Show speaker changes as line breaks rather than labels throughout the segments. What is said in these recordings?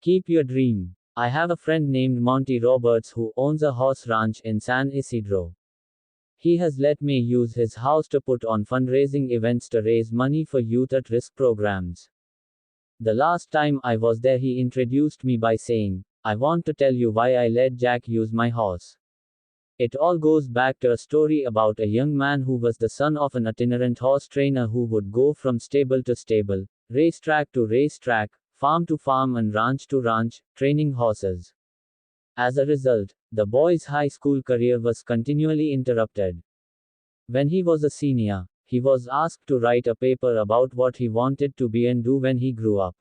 Keep your dream. I have a friend named Monty Roberts who owns a horse ranch in San Isidro. He has let me use his house to put on fundraising events to raise money for youth at risk programs. The last time I was there, he introduced me by saying, "I want to tell you why I let Jack use my horse." It all goes back to a story about a young man who was the son of an itinerant horse trainer who would go from stable to stable, racetrack to racetrack, farm to farm, and ranch to ranch, training horses. As a result, the boy's high school career was continually interrupted. When he was a senior, he was asked to write a paper about what he wanted to be and do when he grew up.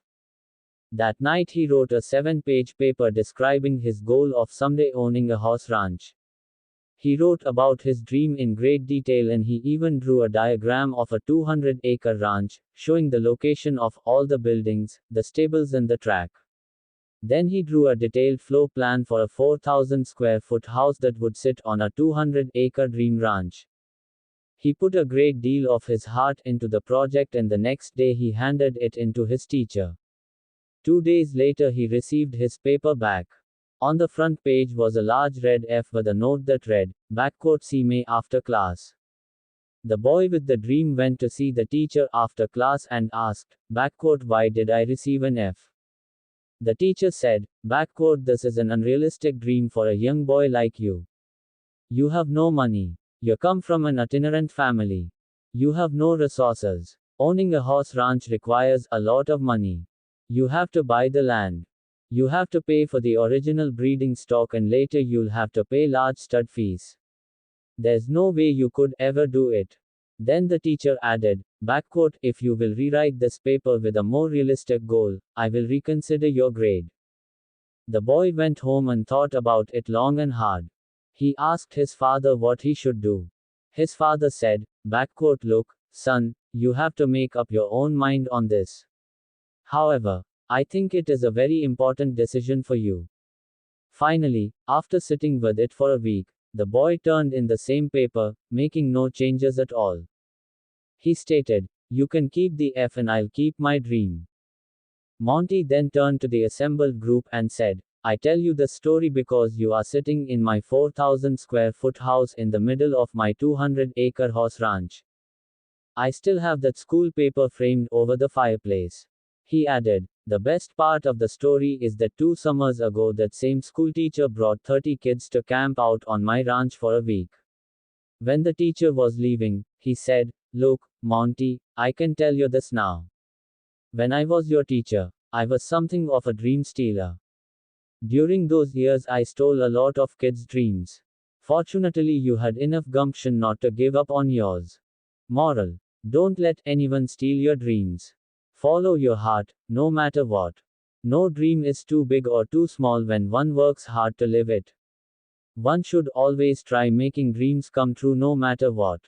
That night he wrote a 7-page paper describing his goal of someday owning a horse ranch. He wrote about his dream in great detail, and he even drew a diagram of a 200-acre ranch, showing the location of all the buildings, the stables, and the track. Then he drew a detailed floor plan for a 4,000 square foot house that would sit on a 200-acre dream ranch. He put a great deal of his heart into the project, and the next day he handed it in to his teacher. 2 days later he received his paper back. On the front page was a large red F with a note that read, "See me after class." The boy with the dream went to see the teacher after class and asked, "Why did I receive an F?" The teacher said, "This is an unrealistic dream for a young boy like you. You have no money. You come from an itinerant family. You have no resources. Owning a horse ranch requires a lot of money. You have to buy the land. You have to pay for the original breeding stock, and later you'll have to pay large stud fees. There's no way you could ever do it." Then the teacher added, "If you will rewrite this paper with a more realistic goal, I will reconsider your grade." The boy went home and thought about it long and hard. He asked his father what he should do. His father said, "Look, son, you have to make up your own mind on this. However, I think it is a very important decision for you." Finally, after sitting with it for a week, the boy turned in the same paper, making no changes at all. He stated, "You can keep the F and I'll keep my dream." Monty then turned to the assembled group and said, "I tell you the story because you are sitting in my 4,000 square foot house in the middle of my 200-acre horse ranch. I still have that school paper framed over the fireplace." He added, "The best part of the story is that 2 summers ago that same school teacher brought 30 kids to camp out on my ranch for a week. When the teacher was leaving, he said, 'Look, Monty, I can tell you this now. When I was your teacher, I was something of a dream stealer. During those years I stole a lot of kids' dreams. Fortunately you had enough gumption not to give up on yours. Moral: don't let anyone steal your dreams. Follow your heart, no matter what. No dream is too big or too small when one works hard to live it. One should always try making dreams come true no matter what."